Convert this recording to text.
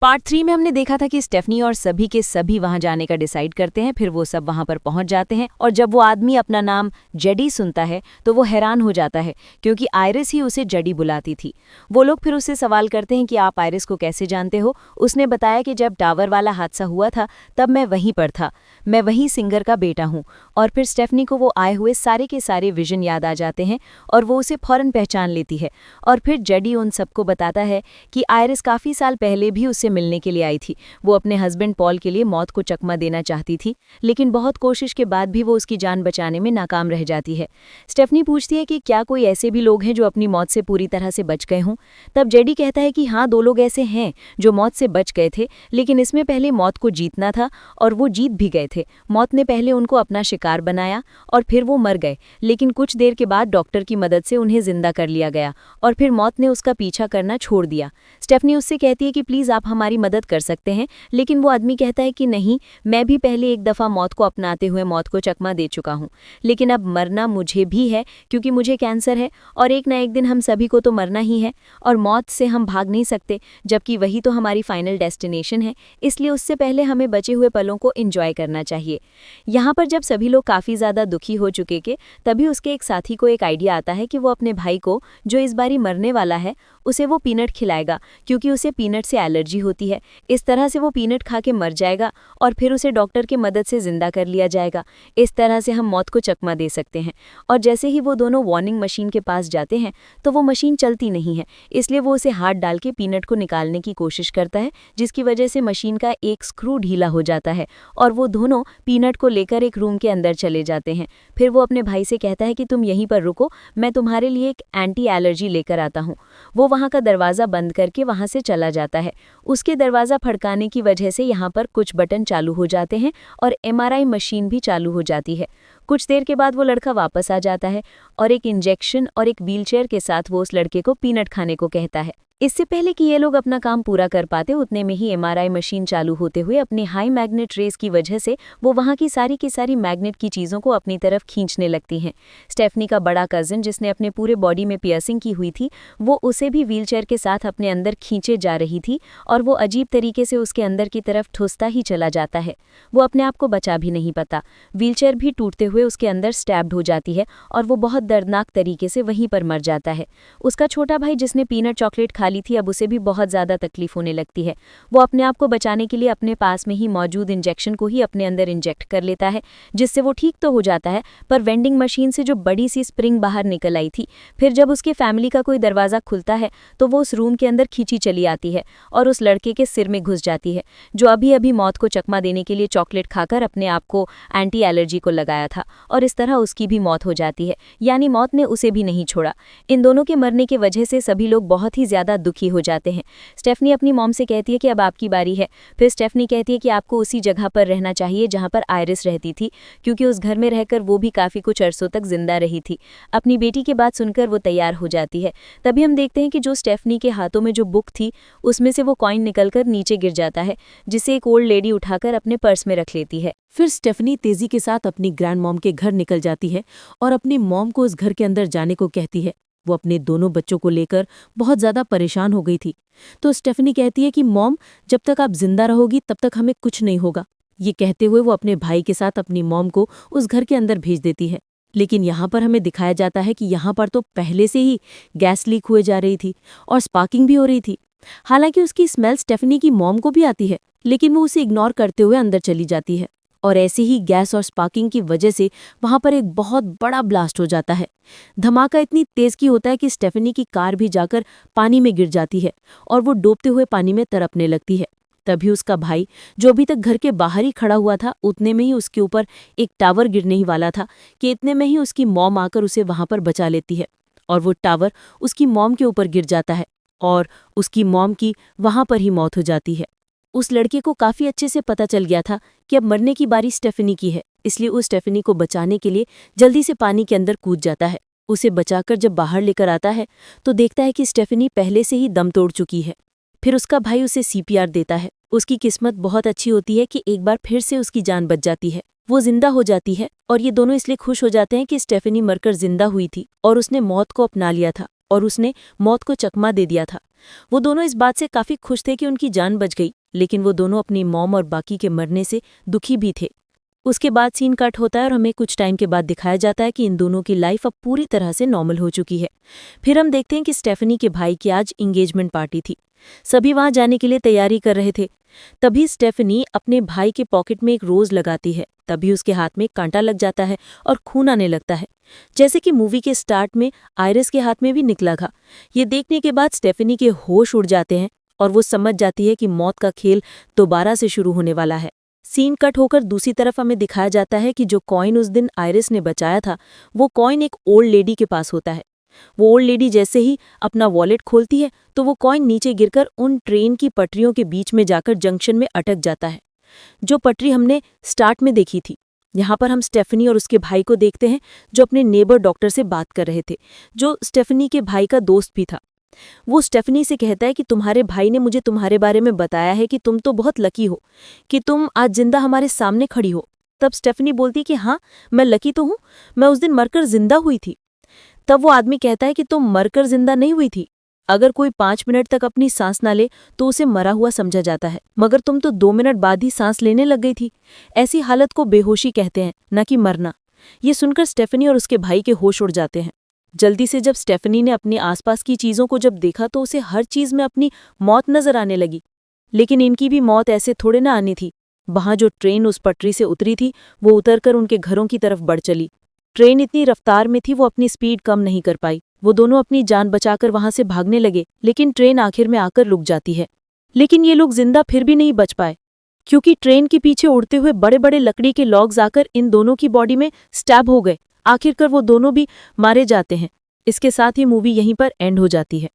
Part 3 में हमने देखा था कि स्टेफनी और सभी के सभी वहां जाने का डिसाइड करते हैं। फिर वो सब वहां पर पहुंच जाते हैं और जब वो आदमी अपना नाम जेडी सुनता है तो वो हैरान हो जाता है क्योंकि आयरिस ही उसे जेडी बुलाती थी। वो लोग फिर उससे सवाल करते हैं कि आप आयरिस को कैसे जानते हो। उसने बताया कि जब टावर वाला हादसा हुआ था तब मैं वहीं पर था, मैं वहीं सिंगर का बेटा हूँ। और फिर स्टेफनी को वो आए हुए सारे के सारे विजन याद आ जाते हैं और वो उसे फौरन पहचान लेती है। और फिर जेडी उन सबको बताता है कि आयरिस काफ़ी साल पहले भी उससे मिलने के लिए आई थी। वो अपने हस्बैंड पॉल के लिए मौत को चकमा देना चाहती थी, लेकिन बहुत कोशिश के बाद भी वो उसकी जान बचाने में नाकाम रह जाती है। स्टेफनी पूछती है कि क्या कोई ऐसे भी लोग हैं जो अपनी मौत से पूरी तरह से बच गए हों। तब जेडी कहता है कि हाँ, 2 लोग ऐसे हैं जो मौत से बच गए थे, लेकिन इसमें पहले मौत को जीतना था और वो जीत भी गए थे। मौत ने पहले उनको अपना शिकार बनाया और फिर वो मर गए, लेकिन कुछ देर के बाद डॉक्टर की मदद से उन्हें जिंदा कर लिया गया और फिर मौत ने उसका पीछा करना छोड़ दिया। स्टेफनी उससे कहती है कि प्लीज़ आप हमारी मदद कर सकते हैं, लेकिन वो आदमी कहता है कि नहीं, मैं भी पहले एक दफ़ा मौत को अपनाते हुए मौत को चकमा दे चुका हूँ, लेकिन अब मरना मुझे भी है क्योंकि मुझे कैंसर है और एक ना एक दिन हम सभी को तो मरना ही है और मौत से हम भाग नहीं सकते, जबकि वही तो हमारी फाइनल डेस्टिनेशन है। इसलिए उससे पहले हमें बचे हुए पलों को एंजॉय करना चाहिए। यहाँ पर जब सभी लोग काफ़ी ज़्यादा दुखी हो चुके के तभी उसके एक साथी को एक आइडिया आता है कि वो अपने भाई को, जो इस बारी मरने वाला है, उसे वो पीनट खिलाएगा क्योंकि उसे पीनट से एलर्जी होती है। इस तरह से वो पीनट खा के मर जाएगा और फिर उसे डॉक्टर की मदद से जिंदा कर लिया जाएगा। इस तरह से हम मौत को चकमा दे सकते हैं। और जैसे ही वो दोनों वार्निंग मशीन के पास जाते हैं तो वो मशीन चलती नहीं है, इसलिए वो उसे हाथ डाल के पीनट को निकालने की कोशिश करता है, जिसकी वजह से मशीन का एक स्क्रू ढीला हो जाता है और वो दोनों पीनट को लेकर एक रूम के अंदर चले जाते हैं। फिर वो अपने भाई से कहता है कि तुम यहीं पर रुको, मैं तुम्हारे लिए एक एंटी एलर्जी लेकर आता हूँ। वो वहाँ का दरवाज़ा बंद करके वहाँ से चला जाता है। उसके दरवाज़ा फड़काने की वजह से यहाँ पर कुछ बटन चालू हो जाते हैं और एमआरआई मशीन भी चालू हो जाती है। कुछ देर के बाद वो लड़का वापस आ जाता है और एक इंजेक्शन और एक व्हीलचेयर के साथ वो उस लड़के को पीनट खाने को कहता है। इससे पहले कि ये लोग अपना काम पूरा कर पाते उतने में ही एमआरआई मशीन चालू होते हुए अपने हाई मैग्नेट रेस की वजह से वो वहाँ की सारी मैग्नेट की चीज़ों को अपनी तरफ खींचने लगती हैं। स्टेफनी का बड़ा कज़न, जिसने अपने पूरे बॉडी में पियर्सिंग की हुई थी, वो उसे भी व्हीलचेयर के साथ अपने अंदर खींचे जा रही थी और वो अजीब तरीके से उसके अंदर की तरफ ठुसता ही चला जाता है। वो अपने आप को बचा भी नहीं पाता। व्हीलचेयर भी टूटते हुए उसके अंदर स्टैब्ड हो जाती है और वो बहुत दर्दनाक तरीके से वहीं पर मर जाता है। उसका छोटा भाई, जिसने पीनट चॉकलेट खा ली थी, अब उसे भी बहुत ज़्यादा तकलीफ होने लगती है। वो अपने आप को बचाने के लिए अपने पास में ही मौजूद इंजेक्शन को ही अपने अंदर इंजेक्ट कर लेता है, जिससे वो ठीक तो हो जाता है, पर वेंडिंग मशीन से जो बड़ी सी स्प्रिंग बाहर निकल आई थी, फिर जब उसके फैमिली का कोई दरवाज़ा खुलता है तो वो उस रूम के अंदर खींची चली आती है और उस लड़के के सिर में घुस जाती है, जो अभी अभी मौत को चकमा देने के लिए चॉकलेट खाकर अपने आप को एंटी एलर्जी को लगाया था, और इस तरह उसकी भी मौत हो जाती है, यानी मौत ने उसे भी नहीं छोड़ा। इन दोनों के मरने की वजह से सभी लोग बहुत ही ज़्यादा दुखी हो जाते हैं। स्टेफनी अपनी मॉम से कहती है कि अब आपकी बारी है। फिर स्टेफनी कहती है कि आपको उसी जगह पर रहना चाहिए जहां पर आयरिस रहती थी, क्योंकि उस घर में रहकर वो भी काफ़ी कुछ अरसों तक जिंदा रही थी। अपनी बेटी की बात सुनकर वो तैयार हो जाती है। तभी हम देखते हैं कि जो स्टेफनी के हाथों में जो बुक थी उसमें से वो कॉइन निकलकर नीचे गिर जाता है, जिसे एक ओल्ड लेडी उठाकर अपने पर्स में रख लेती है। फिर स्टेफनी तेजी के साथ अपनी ग्रैंड मॉम के घर निकल जाती है और अपनी मॉम को उस घर के अंदर जाने को कहती है। वो अपने दोनों बच्चों को लेकर बहुत ज़्यादा परेशान हो गई थी। तो स्टेफनी कहती है कि मॉम, जब तक आप जिंदा रहोगी तब तक हमें कुछ नहीं होगा। ये कहते हुए वो अपने भाई के साथ अपनी मॉम को उस घर के अंदर भेज देती है। लेकिन यहाँ पर हमें दिखाया जाता है कि यहाँ पर तो पहले से ही गैस लीक हुए जा रही थी और स्पार्किंग भी हो रही थी। हालांकि उसकी स्मेल स्टेफनी की मॉम को भी आती है, लेकिन वो उसे इग्नोर करते हुए अंदर चली जाती है और ऐसे ही गैस और स्पार्किंग की वजह से वहां पर एक बहुत बड़ा ब्लास्ट हो जाता है। धमाका इतनी तेज की होता है कि स्टेफनी की कार भी जाकर पानी में गिर जाती है और वो डूबते हुए पानी में तड़पने लगती है। तभी उसका भाई, जो अभी तक घर के बाहर ही खड़ा हुआ था, उतने में ही उसके ऊपर एक टावर गिरने ही वाला था कि इतने में ही उसकी मॉम आकर उसे वहां पर बचा लेती है और वो टावर उसकी मॉम के ऊपर गिर जाता है और उसकी मॉम की वहां पर ही मौत हो जाती है। उस लड़के को काफी अच्छे से पता चल गया था कि अब मरने की बारी स्टेफनी की है, इसलिए उस स्टेफनी को बचाने के लिए जल्दी से पानी के अंदर कूद जाता है। उसे बचाकर जब बाहर लेकर आता है तो देखता है कि स्टेफनी पहले से ही दम तोड़ चुकी है। फिर उसका भाई उसे सीपीआर देता है। उसकी किस्मत बहुत अच्छी होती है कि एक बार फिर से उसकी जान बच जाती है, वो जिंदा हो जाती है और ये दोनों इसलिए खुश हो जाते हैं कि स्टेफनी मरकर जिंदा हुई थी और उसने मौत को अपना लिया था। और उसने मौत को चकमा दे दिया था। वो दोनों इस बात से काफ़ी खुश थे कि उनकी जान बच गई, लेकिन वो दोनों अपनी मॉम और बाकी के मरने से दुखी भी थे। उसके बाद सीन कट होता है और हमें कुछ टाइम के बाद दिखाया जाता है कि इन दोनों की लाइफ अब पूरी तरह से नॉर्मल हो चुकी है। फिर हम देखते हैं कि स्टेफनी के भाई की आज एंगेजमेंट पार्टी थी। सभी वहां जाने के लिए तैयारी कर रहे थे। तभी स्टेफनी अपने भाई के पॉकेट में एक रोज लगाती है। तभी उसके हाथ में कांटा लग जाता है और खून आने लगता है, जैसे कि मूवी के स्टार्ट में आयरिस के हाथ में भी निकला था। ये देखने के बाद स्टेफनी के होश उड़ जाते हैं और वो समझ जाती है कि मौत का खेल दोबारा से शुरू होने वाला है। सीन कट होकर दूसरी तरफ हमें दिखाया जाता है कि जो कॉइन उस दिन आयरिस ने बचाया था, वो कॉइन एक ओल्ड लेडी के पास होता है। वो ओल्ड लेडी जैसे ही अपना वॉलेट खोलती है तो वो कॉइन नीचे गिरकर उन ट्रेन की पटरियों के बीच में जाकर जंक्शन में अटक जाता है, जो पटरी हमने स्टार्ट में देखी थी। यहाँ पर हम स्टेफनी और उसके भाई को देखते हैं, जो अपने नेबर डॉक्टर से बात कर रहे थे, जो स्टेफनी के भाई का दोस्त भी था। वो स्टेफनी से कहता है कि तुम्हारे भाई ने मुझे तुम्हारे बारे में बताया है कि तुम तो बहुत लकी हो कि तुम आज जिंदा हमारे सामने खड़ी हो। तब स्टेफनी बोलती कि हाँ, मैं लकी तो हूँ, मैं उस दिन मरकर जिंदा हुई थी। तब वो आदमी कहता है कि तुम मरकर जिंदा नहीं हुई थी। अगर कोई 5 मिनट तक अपनी सांस ना ले तो उसे मरा हुआ समझा जाता है, मगर तुम तो 2 मिनट बाद ही सांस लेने लग गई थी। ऐसी हालत को बेहोशी कहते हैं, न कि मरना। ये सुनकर स्टेफनी और उसके भाई के होश उड़ जाते हैं। जल्दी से जब स्टेफनी ने अपने आसपास की चीजों को जब देखा तो उसे हर चीज में अपनी मौत नजर आने लगी। लेकिन इनकी भी मौत ऐसे थोड़े ना आनी थी। वहां जो ट्रेन उस पटरी से उतरी थी, वो उतरकर उनके घरों की तरफ बढ़ चली। ट्रेन इतनी रफ्तार में थी, वो अपनी स्पीड कम नहीं कर पाई। वो दोनों अपनी जान बचाकर वहां से भागने लगे, लेकिन ट्रेन आखिर में आकर रुक जाती है। लेकिन ये लोग जिंदा फिर भी नहीं बच पाए, क्योंकि ट्रेन के पीछे उड़ते हुए बड़े बड़े लकड़ी के लॉग्स आकर इन दोनों की बॉडी में स्टैब हो गए। आखिरकार वो दोनों भी मारे जाते हैं। इसके साथ ही मूवी यहीं पर एंड हो जाती है।